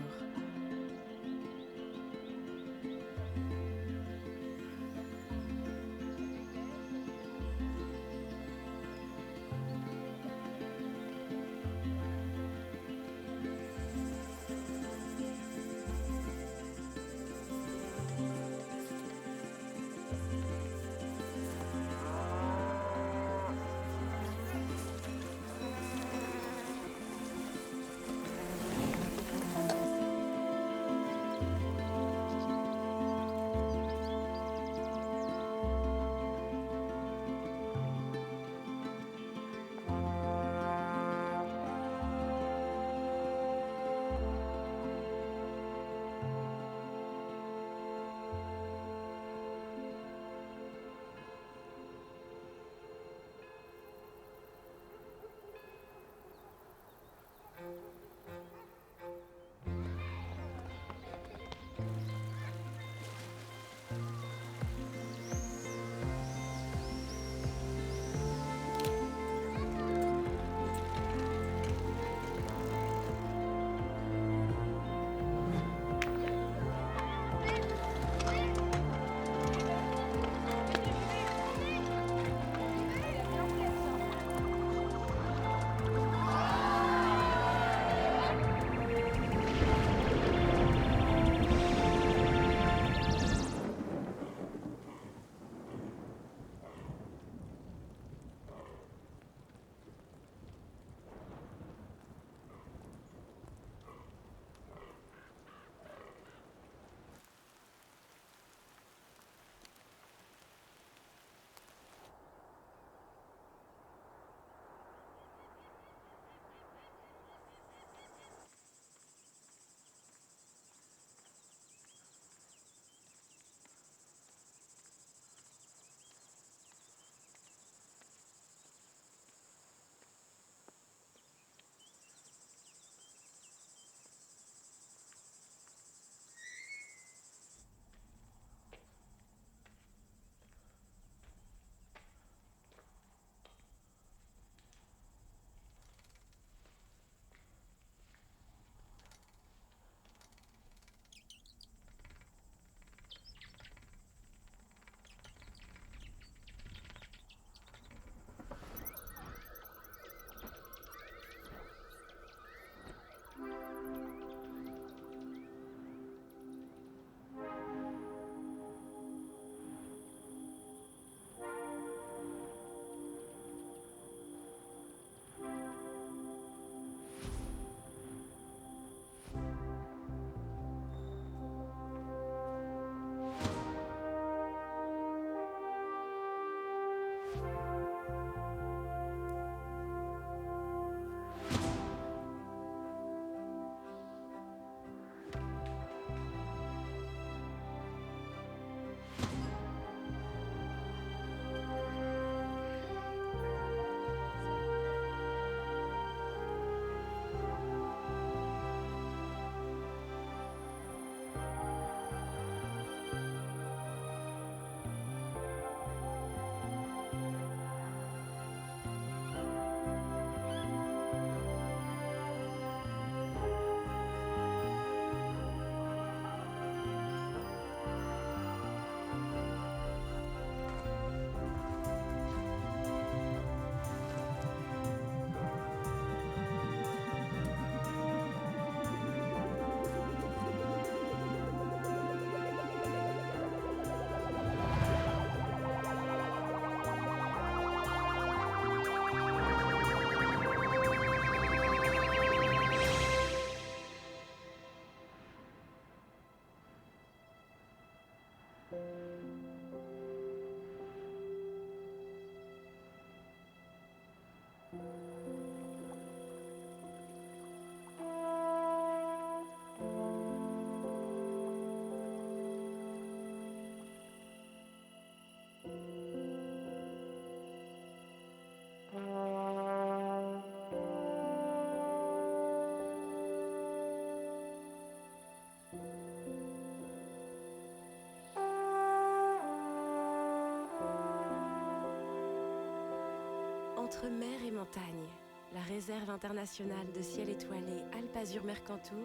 Entre mer et montagne, la réserve internationale de ciel étoilé Alpes Azur Mercantour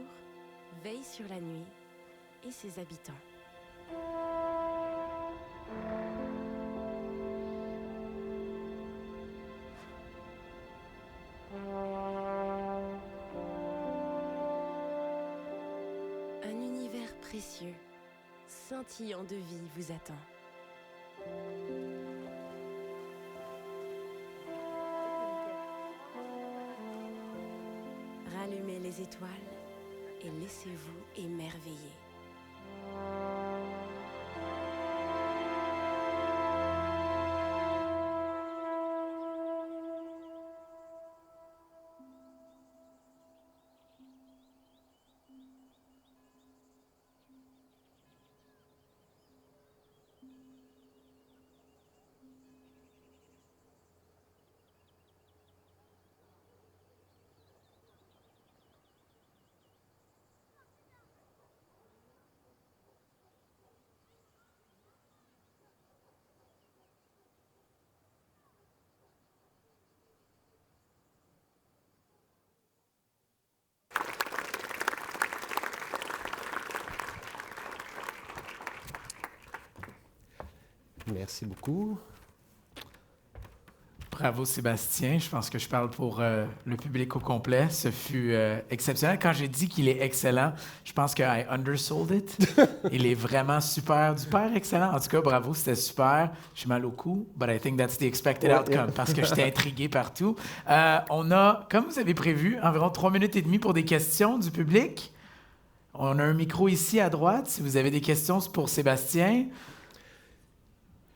veille sur la nuit et ses habitants. Un univers précieux, scintillant de vie vous attend. Rallumez les étoiles et laissez-vous émerveiller. Merci beaucoup. Bravo Sébastien, je pense que je parle pour le public au complet. Ce fut exceptionnel. Quand j'ai dit qu'il est excellent, je pense que I undersold it. Il est vraiment super excellent. En tout cas, bravo, c'était super. J'ai mal au cou, but I think that's the expected outcome parce que j'étais intrigué partout. On a, comme vous avez prévu, environ 3 minutes et demie pour des questions du public. On a un micro ici à droite. Si vous avez des questions, c'est pour Sébastien.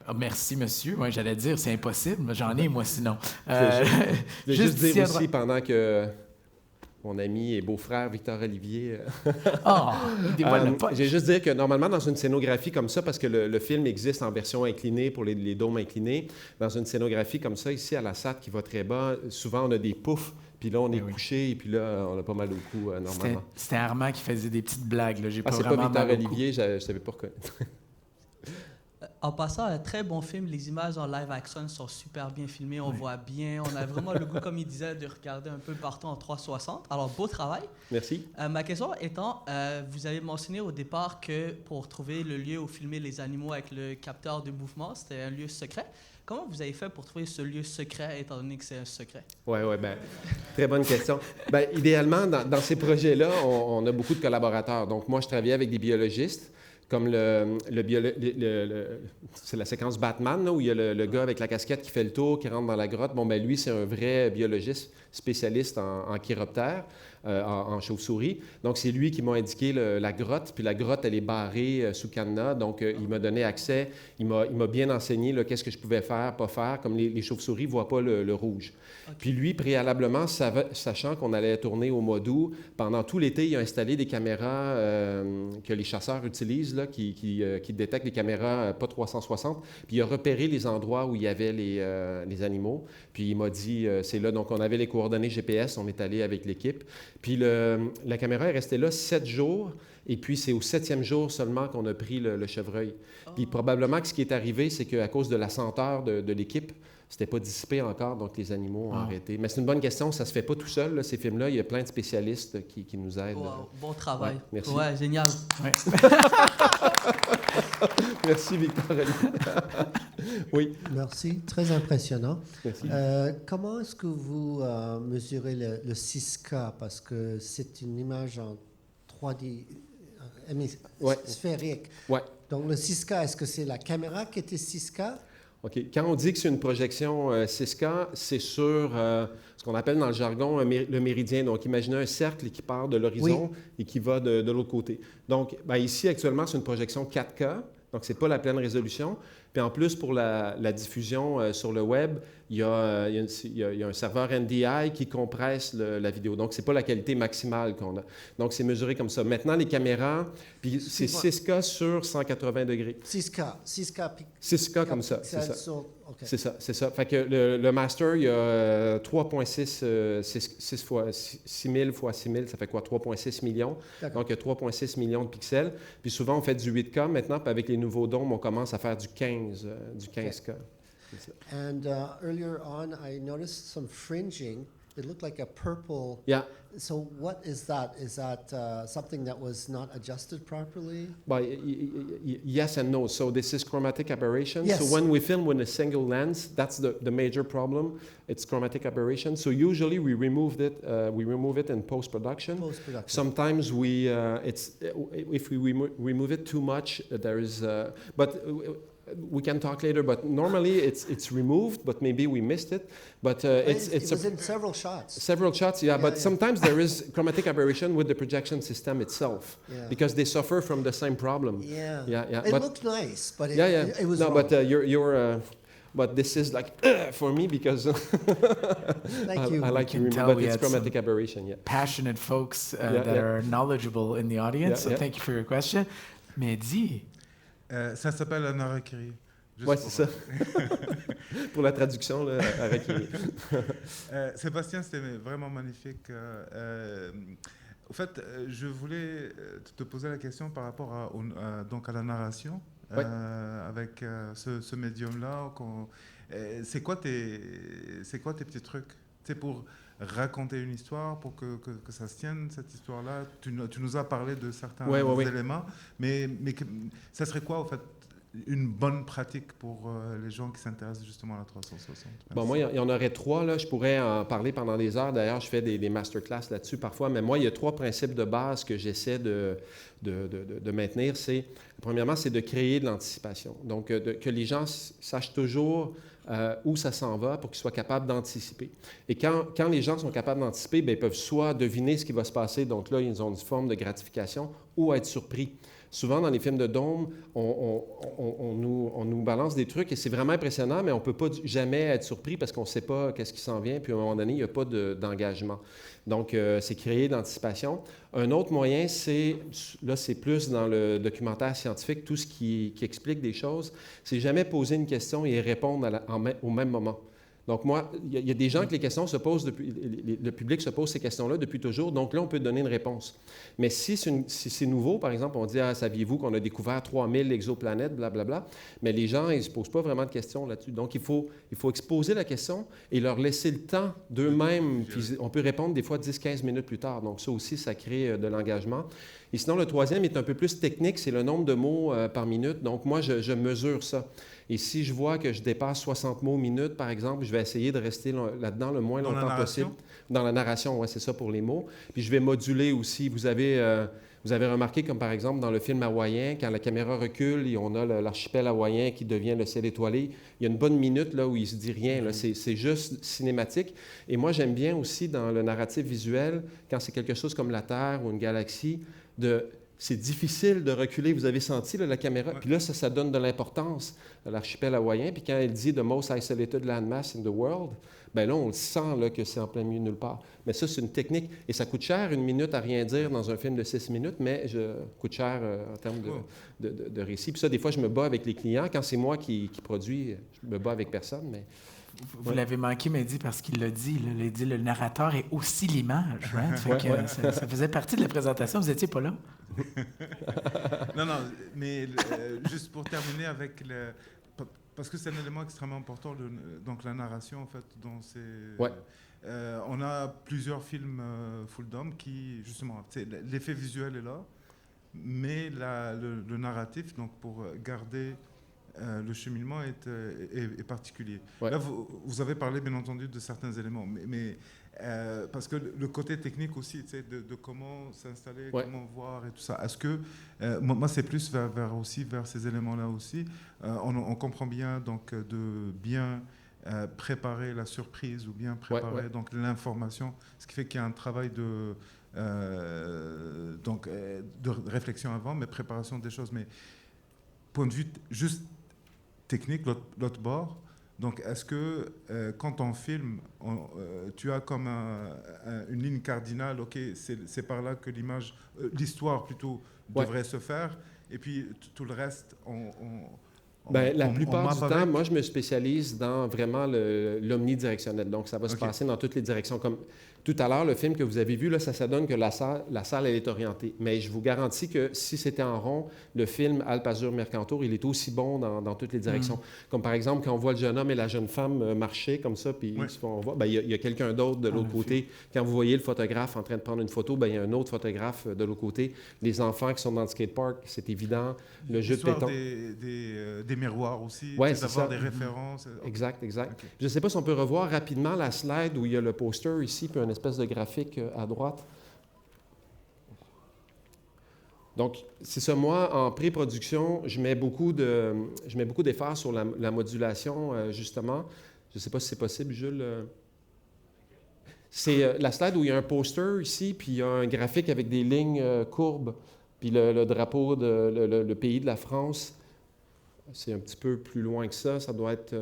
Oh, merci, monsieur. Ouais, j'allais dire, c'est impossible. J'en ai, moi, sinon. Je vais juste dire aussi, droite. pendant que mon ami et beau-frère Victor Olivier... il dévoile le punch. Je vais juste dire que normalement, dans une scénographie comme ça, parce que le film existe en version inclinée pour les dômes inclinés, dans une scénographie comme ça, ici à la SAT qui va très bas, souvent on a des poufs, puis là on est couché, et puis là on a pas mal au cou normalement. C'était Armand qui faisait des petites blagues. Là. J'ai pas c'est vraiment pas Victor mal au cou. Olivier, je ne savais pas reconnaître. En passant, un très bon film. Les images en live action sont super bien filmées. On voit bien. On a vraiment le goût, comme il disait, de regarder un peu partout en 360. Alors, beau travail. Merci. Ma question étant, vous avez mentionné au départ que pour trouver le lieu où filmer les animaux avec le capteur de mouvement, c'était un lieu secret. Comment vous avez fait pour trouver ce lieu secret, étant donné que c'est un secret? Oui, très bonne question. Idéalement, dans ces projets-là, on a beaucoup de collaborateurs. Donc, moi, je travaillais avec des biologistes, comme c'est la séquence Batman, là, où il y a le gars avec la casquette qui fait le tour, qui rentre dans la grotte. Lui, c'est un vrai biologiste spécialiste en chiroptère, en chauve-souris. Donc, c'est lui qui m'a indiqué la grotte. Puis la grotte, elle est barrée sous cadenas. Donc, il m'a donné accès. Il m'a bien enseigné qu'est-ce que je pouvais faire, pas faire. Comme les chauves-souris ne voient pas le rouge. Okay. Puis lui, préalablement, sachant qu'on allait tourner au mois d'août, pendant tout l'été, il a installé des caméras que les chasseurs utilisent, là, qui détectent les caméras pas 360. Puis il a repéré les endroits où il y avait les animaux. Puis il m'a dit, c'est là. Donc, on avait les coordonnées GPS. On est allé avec l'équipe. Puis la caméra est restée là 7 jours. Et puis, c'est au 7e jour seulement qu'on a pris le chevreuil. Puis probablement que ce qui est arrivé, c'est qu'à cause de la senteur de l'équipe, c'était pas dissipé encore, donc les animaux ont arrêté. Mais c'est une bonne question, ça se fait pas tout seul, là, ces films-là. Il y a plein de spécialistes qui nous aident. Wow, bon travail. Ouais, merci. Ouais, génial. Ouais. Merci, Victor. Oui. Merci, très impressionnant. Merci. Comment est-ce que vous mesurez le 6K? Parce que c'est une image en 3D sphérique. Ouais. Donc, le 6K, est-ce que c'est la caméra qui était 6K? OK. Quand on dit que c'est une projection 6K, c'est sur ce qu'on appelle dans le jargon le méridien. Donc, imaginez un cercle qui part de l'horizon et qui va de l'autre côté. Donc, ici, actuellement, c'est une projection 4K. Donc, ce n'est pas la pleine résolution. Puis en plus, pour la diffusion sur le web, il y a un serveur NDI qui compresse la vidéo. Donc, ce n'est pas la qualité maximale qu'on a. Donc, c'est mesuré comme ça. Maintenant, les caméras, puis c'est 6K sur 180 degrés. 6K comme ça, c'est ça. Okay. C'est ça. Fait que le master, il y a 3,6 6000 fois 6000, ça fait quoi? 3,6 millions. Donc, il y a 3,6 millions de pixels. Puis souvent, on fait du 8K maintenant, puis avec les nouveaux dômes, on commence à faire du 15K. Okay. And earlier on, I noticed some fringing. It looked like a purple. Yeah. So what is that? Is that something that was not adjusted properly? Well, yes and no. So this is chromatic aberration. Yes. So when we film with a single lens, that's the major problem. It's chromatic aberration. So usually we remove it in post-production. Post-production. Sometimes if we remove it too much, there is, we can talk later, but normally it's removed, but maybe we missed it. But it was in several shots. Several shots, yeah. But sometimes there is chromatic aberration with the projection system itself, because they suffer from the same problem. Yeah. Yeah. It looked nice, but it was no, wrong. But but this is like for me because Thank you. I like you, tell but we it's had chromatic some aberration. Yeah. Passionate folks that are knowledgeable in the audience. So thank you for your question. Mehdi. Ça s'appelle un harakiri. Oui, c'est ça. Pour la traduction, là, harakiri. Sébastien, c'était vraiment magnifique. Au fait, je voulais te poser la question par rapport à la narration, avec ce médium-là. C'est quoi tes petits trucs? C'est pour raconter une histoire, pour que ça se tienne, cette histoire-là. Tu nous as parlé de certains éléments, mais ça serait quoi, en fait, une bonne pratique pour les gens qui s'intéressent justement à la 360? Bon, moi, il y en aurait 3. Là. Je pourrais en parler pendant des heures. D'ailleurs, je fais des masterclass là-dessus parfois. Mais moi, il y a 3 principes de base que j'essaie de maintenir. Premièrement, c'est de créer de l'anticipation. Donc, que les gens sachent toujours où ça s'en va pour qu'ils soient capables d'anticiper. Et quand les gens sont capables d'anticiper, bien, ils peuvent soit deviner ce qui va se passer, donc là, ils ont une forme de gratification, ou être surpris. Souvent, dans les films de dôme, on nous balance des trucs et c'est vraiment impressionnant, mais on ne peut pas jamais être surpris parce qu'on ne sait pas qu'est-ce qui s'en vient, puis à un moment donné, il n'y a pas d'engagement. Donc, c'est créer d'anticipation. Un autre moyen, c'est plus dans le documentaire scientifique, tout ce qui explique des choses, c'est jamais poser une question et répondre au même moment. Donc, moi, il y a des gens que les questions se posent le public se pose ces questions-là depuis toujours, donc là, on peut donner une réponse. Mais si c'est nouveau, par exemple, on dit « saviez-vous qu'on a découvert 3000 exoplanètes, blablabla », mais les gens, ils ne se posent pas vraiment de questions là-dessus. Donc, il faut exposer la question et leur laisser le temps d'eux-mêmes, puis on peut répondre des fois 10-15 minutes plus tard. Donc, ça aussi, ça crée de l'engagement. Et sinon, le troisième est un peu plus technique, c'est le nombre de mots par minute. Donc, moi, je mesure ça. Et si je vois que je dépasse 60 mots minute, par exemple, je vais essayer de rester là-dedans le moins longtemps possible. Dans la narration, oui, c'est ça pour les mots. Puis je vais moduler aussi. Vous avez remarqué, comme par exemple dans le film hawaïen, quand la caméra recule et on a l'archipel hawaïen qui devient le ciel étoilé, il y a une bonne minute là où il ne se dit rien. Là. C'est juste cinématique. Et moi, j'aime bien aussi dans le narratif visuel, quand c'est quelque chose comme la Terre ou une galaxie, c'est difficile de reculer. Vous avez senti là, la caméra. Puis là, ça donne de l'importance à l'archipel hawaïen. Puis quand elle dit « the most isolated landmass in the world », bien là, on le sent là, que c'est en plein milieu nulle part. Mais ça, c'est une technique. Et ça coûte cher, 1 minute à rien dire dans un film de 6 minutes, mais coûte cher en termes de récit. Puis ça, des fois, je me bats avec les clients. Quand c'est moi qui produis, je me bats avec personne, mais... Vous l'avez manqué, Mehdi, parce qu'il l'a dit. Il a dit le narrateur est aussi l'image. Right? Ça faisait partie de la présentation. Vous n'étiez pas là? Non, mais juste pour terminer avec parce que c'est un élément extrêmement important, donc la narration, en fait. On a plusieurs films full dome qui, justement, l'effet visuel est là, mais le narratif, donc pour garder... le cheminement est particulier. Là, vous avez parlé, bien entendu, de certains éléments, mais parce que le côté technique aussi, de comment s'installer, comment voir et tout ça. Est-ce que moi, c'est plus vers ces éléments-là aussi. On comprend bien donc de bien préparer la surprise ou bien préparer donc l'information, ce qui fait qu'il y a un travail de réflexion avant, mais préparation des choses. Mais point de vue juste technique, l'autre bord. Donc, est-ce que quand on filme, tu as comme une ligne cardinale, OK, c'est par là que l'histoire plutôt devrait se faire, et puis tout le reste, la plupart du temps, moi, je me spécialise dans vraiment l'omnidirectionnel. Donc, ça va se passer dans toutes les directions. Comme tout à l'heure, le film que vous avez vu, là, ça donne que la salle, elle est orientée. Mais je vous garantis que si c'était en rond, le film Alpes Azur Mercantour, il est aussi bon dans toutes les directions. Comme par exemple, quand on voit le jeune homme et la jeune femme marcher comme ça, puis on voit, il y a quelqu'un d'autre de l'autre côté. Quand vous voyez le photographe en train de prendre une photo, il y a un autre photographe de l'autre côté. Les enfants qui sont dans le skatepark, c'est évident. Le jeu de pétanque. Des miroirs aussi, d'avoir des références. Exact. Okay. Je ne sais pas si on peut revoir rapidement la slide où il y a le poster ici, puis une espèce de graphique à droite. Donc, c'est ça. Moi, en pré-production, je mets beaucoup d'efforts sur la modulation, justement. Je ne sais pas si c'est possible, Jules. C'est la slide où il y a un poster ici, puis il y a un graphique avec des lignes courbes, puis le drapeau, le pays de la France. C'est un petit peu plus loin que ça. Ça doit être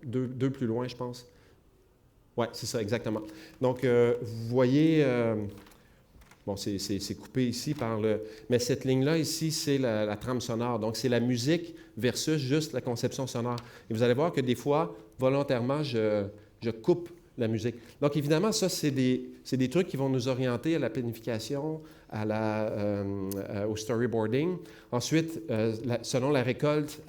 deux plus loin, je pense. Oui, c'est ça, exactement. Donc, vous voyez, c'est coupé ici par le... Mais cette ligne-là, ici, c'est la trame sonore. Donc, c'est la musique versus juste la conception sonore. Et vous allez voir que des fois, volontairement, je coupe la musique. Donc, évidemment, ça, c'est des trucs qui vont nous orienter à la planification, au storyboarding. Ensuite, selon la récolte,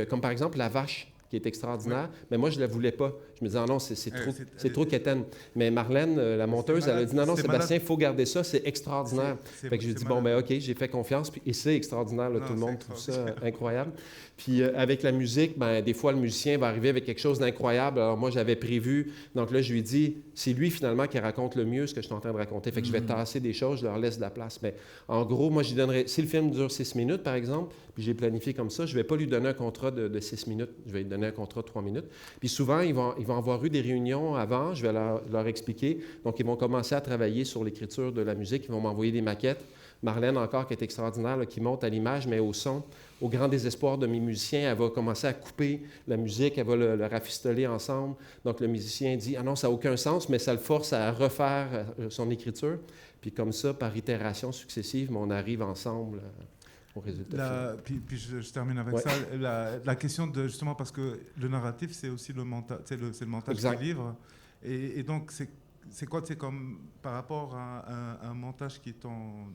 comme par exemple la vache, qui est extraordinaire, mais moi, je ne la voulais pas. Je me disais, non, c'est trop quétaine. Mais Marlène, la monteuse, elle a dit, non, Sébastien, il faut garder ça, c'est extraordinaire. Fait que j'ai dit, OK, j'ai fait confiance, et c'est extraordinaire, là, tout le monde trouve ça incroyable. Puis avec la musique, des fois, le musicien va arriver avec quelque chose d'incroyable. Alors moi, j'avais prévu, donc là, je lui ai dit, c'est lui, finalement, qui raconte le mieux ce que je suis en train de raconter. Fait que je vais tasser des choses, je leur laisse de la place. Mais en gros, moi, j'y donnerais, si le film dure 6 minutes, par exemple, puis j'ai planifié comme ça, je ne vais pas lui donner un contrat de 6 minutes, je vais lui donner un contrat de 3 minutes. Puis souvent, ils vont avoir eu des réunions avant, je vais leur expliquer. Donc, ils vont commencer à travailler sur l'écriture de la musique, ils vont m'envoyer des maquettes. Marlène, encore, qui est extraordinaire, là, qui monte à l'image, mais au son. Au grand désespoir de mes musiciens, elle va commencer à couper la musique, elle va le rafistoler ensemble. Donc, le musicien dit « Ah non, ça n'a aucun sens », mais ça le force à refaire son écriture. Puis comme ça, par itération successive, on arrive ensemble au résultat final. Puis je termine avec ça. La question de, justement, parce que le narratif, c'est aussi le montage, c'est le montage du livre. Et donc, c'est quoi, c'est comme par rapport à un montage qui est en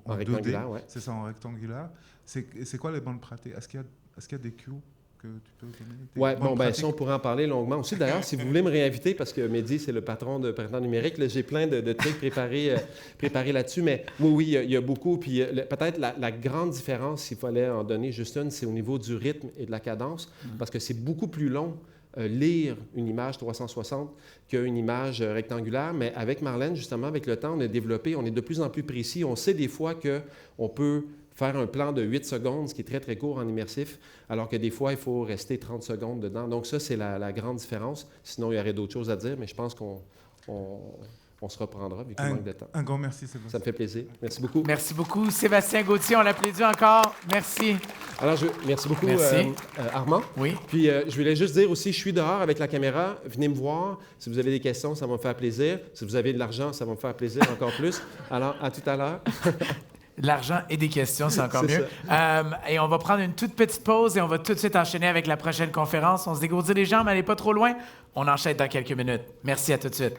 rectangulaire, 2D, c'est ça, en rectangulaire. C'est quoi les bonnes pratiques? Est-ce qu'il y a des cues que tu peux donner? Oui, ça, on pourrait en parler longuement aussi. D'ailleurs, si vous voulez me réinviter, parce que Mehdi, c'est le patron de Printemps numérique, là, j'ai plein de trucs préparés là-dessus, mais oui, il y a beaucoup. Puis peut-être la grande différence, s'il fallait en donner juste une, c'est au niveau du rythme et de la cadence, parce que c'est beaucoup plus long lire une image 360 qu'une image rectangulaire, mais avec Marlène, justement, avec le temps, on a développé, on est de plus en plus précis. On sait des fois qu'on peut faire un plan de 8 secondes, ce qui est très, très court en immersif, alors que des fois, il faut rester 30 secondes dedans. Donc ça, c'est la grande différence. Sinon, il y aurait d'autres choses à dire, mais je pense qu'on se reprendra vu qu'il manque de temps. Un grand merci, Sébastien. Ça me fait plaisir. Merci beaucoup. Merci beaucoup, Sébastien Gauthier. On l'applaudit encore. Merci. Alors, merci beaucoup, Armand. Oui. Puis, je voulais juste dire aussi, je suis dehors avec la caméra. Venez me voir. Si vous avez des questions, ça va me faire plaisir. Si vous avez de l'argent, ça va me faire plaisir encore plus. Alors, à tout à l'heure. De l'argent et des questions, c'est encore mieux. Et on va prendre une toute petite pause et on va tout de suite enchaîner avec la prochaine conférence. On se dégourdit les jambes, allez pas trop loin. On enchaîne dans quelques minutes. Merci, à tout de suite.